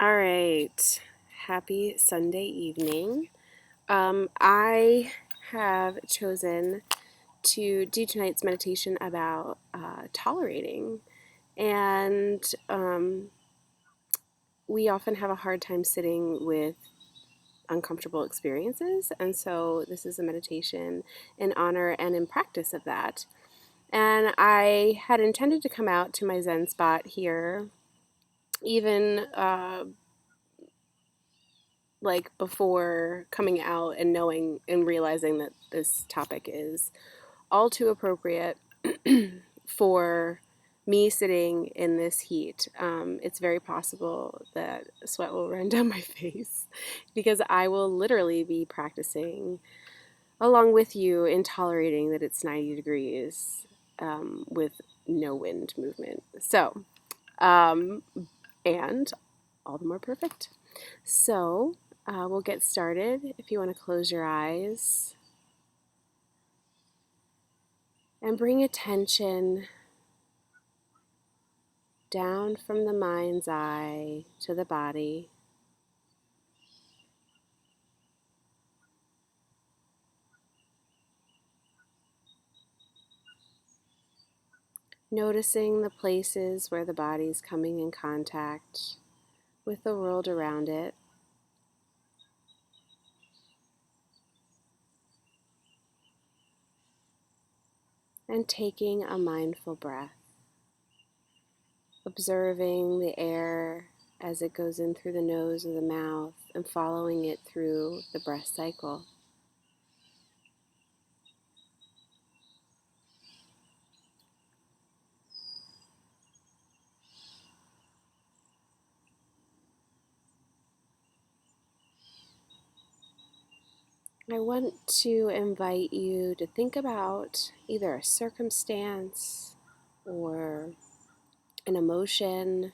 All right. Happy Sunday evening. I have chosen to do tonight's meditation about tolerating. And we often have a hard time sitting with uncomfortable experiences. And so this is a meditation in honor and in practice of that. And I had intended to come out to my Zen spot here, even like before coming out and knowing and realizing that this topic is all too appropriate for me sitting in this heat. It's very possible that sweat will run down my face because I will literally be practicing along with you in tolerating that it's 90 degrees with no wind movement. So, um, and all the more perfect. So, we'll get started. If you want to close your eyes and bring attention down from the mind's eye to the body. Noticing the places where the body is coming in contact with the world around it. And taking a mindful breath. Observing the air as it goes in through the nose or the mouth and following it through the breath cycle. I want to invite you to think about either a circumstance or an emotion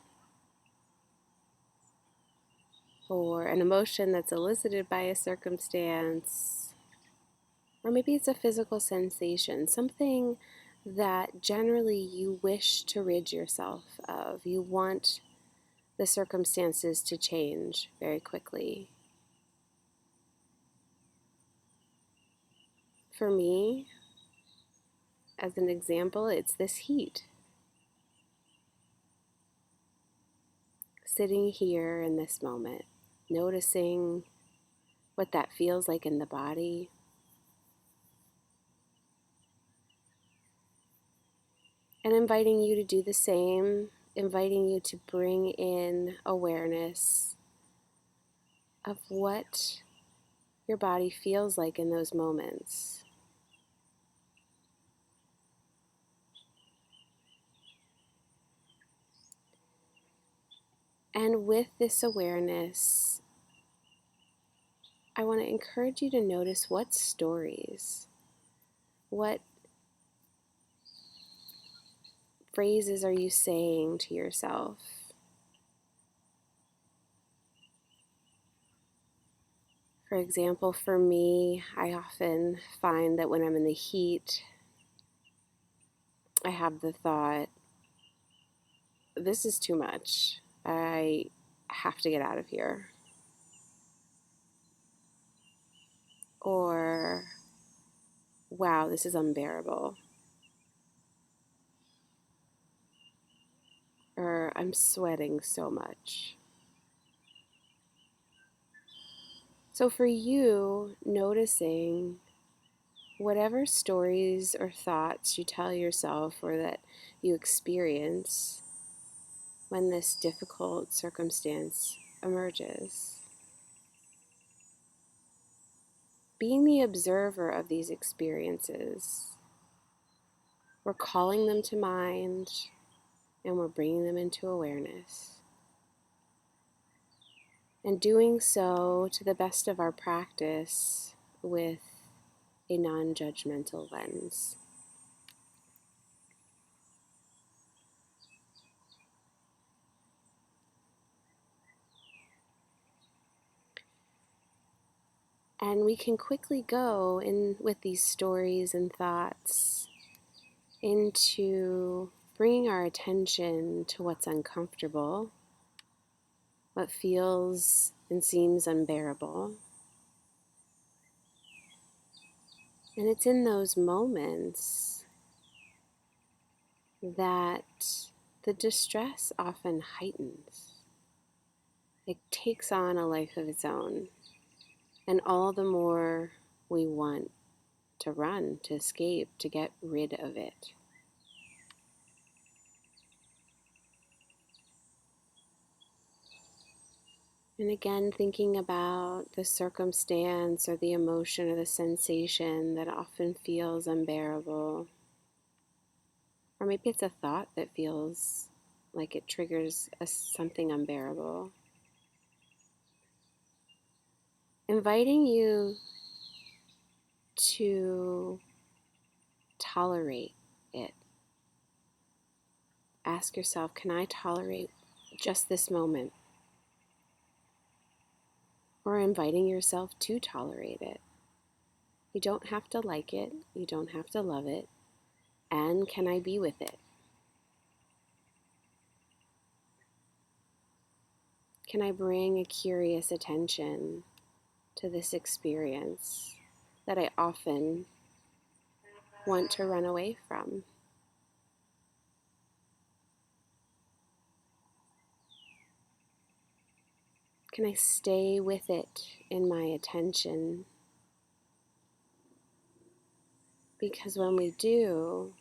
that's elicited by a circumstance, or maybe it's a physical sensation, something that generally you wish to rid yourself of. You want the circumstances to change very quickly. For me, as an example, it's this heat. Sitting here in this moment, noticing what that feels like in the body. And inviting you to do the same, inviting you to bring in awareness of what your body feels like in those moments. And with this awareness, I want to encourage you to notice what stories, what phrases are you saying to yourself? For example, for me, I often find that when I'm in the heat, I have the thought, this is too much. I have to get out of here. Or, wow, this is unbearable. Or, I'm sweating so much. So for you, noticing whatever stories or thoughts you tell yourself or that you experience when this difficult circumstance emerges. Being the observer of these experiences, we're calling them to mind and we're bringing them into awareness. And doing so to the best of our practice with a non-judgmental lens. And we can quickly go in with these stories and thoughts into bringing our attention to what's uncomfortable what feels and seems unbearable. And it's in those moments that the distress often heightens. It takes on a life of its own. And all the more we want to run, to escape, to get rid of it. And again, thinking about the circumstance or the emotion or the sensation that often feels unbearable. Or maybe it's a thought that feels like it triggers something unbearable. Inviting you to tolerate it. Ask yourself, can I tolerate just this moment? Or inviting yourself to tolerate it. You don't have to like it, you don't have to love it, and can I be with it? Can I bring a curious attention to this experience that I often want to run away from? Can I stay with it in my attention? Because when we do,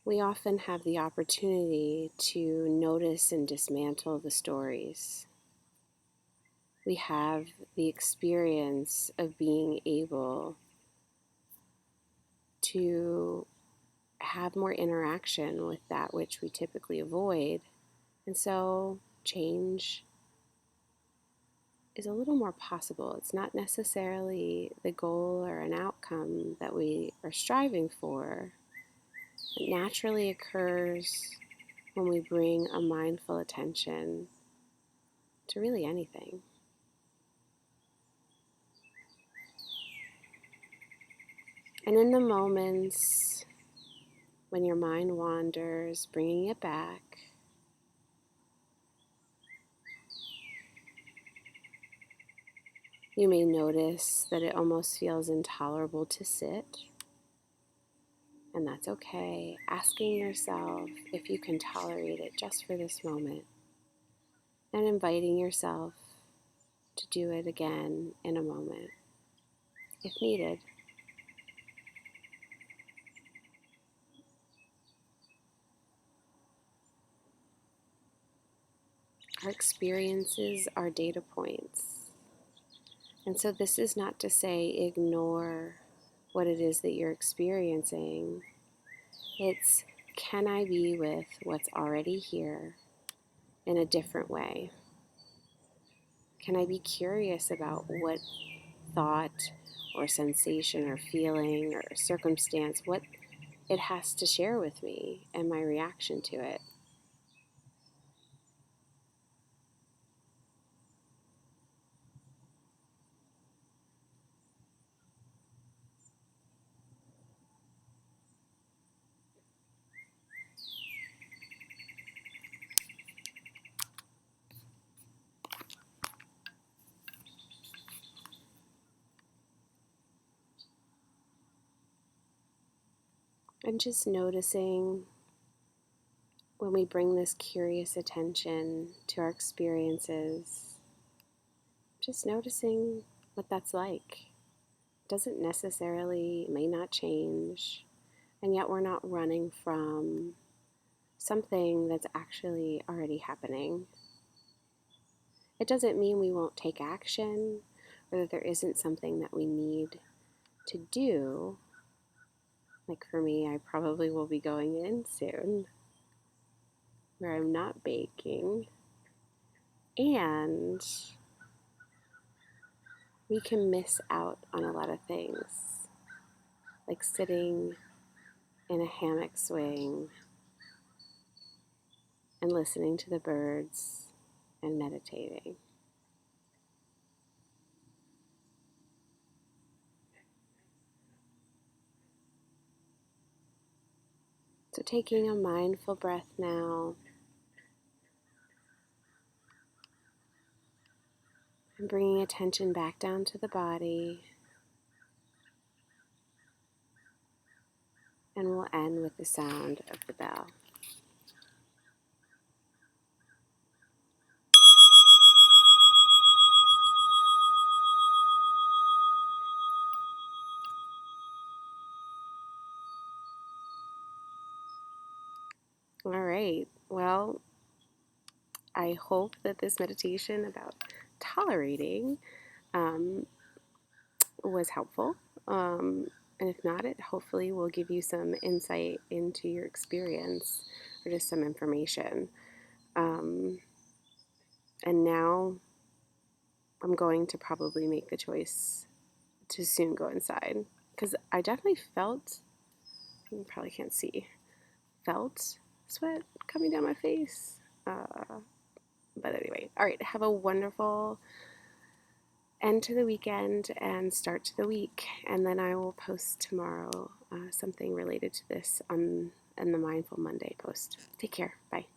we often have the opportunity to notice and dismantle the stories. We have the experience of being able to have more interaction with that which we typically avoid. And so change is a little more possible. It's not necessarily the goal or an outcome that we are striving for. It naturally occurs when we bring a mindful attention to really anything. And in the moments when your mind wanders, bringing it back, you may notice that it almost feels intolerable to sit, and that's okay. Asking yourself if you can tolerate it just for this moment, and inviting yourself to do it again in a moment, if needed. Our experiences are data points. And so this is not to say ignore what it is that you're experiencing. It's, can I be with what's already here in a different way? Can I be curious about what thought or sensation or feeling or circumstance, what it has to share with me and my reaction to it? And just noticing when we bring this curious attention to our experiences, just noticing what that's like. Doesn't necessarily, may not change, and yet we're not running from something that's actually already happening. It doesn't mean we won't take action or that there isn't something that we need to do. Like for me, I probably will be going in soon where I'm not baking, and we can miss out on a lot of things, like sitting in a hammock swing and listening to the birds and meditating. So taking a mindful breath now, And bringing attention back down to the body. And we'll end with the sound of the bell. All right. Well, I hope that this meditation about tolerating um, was helpful. And if not, it hopefully will give you some insight into your experience or just some information. Um, and now I'm going to probably make the choice to soon go inside because I definitely felt, you probably can't see, felt sweat coming down my face. But anyway, all right, have a wonderful end to the weekend and start to the week. And then I will post tomorrow something related to this on in the Mindful Monday post. Take care. Bye.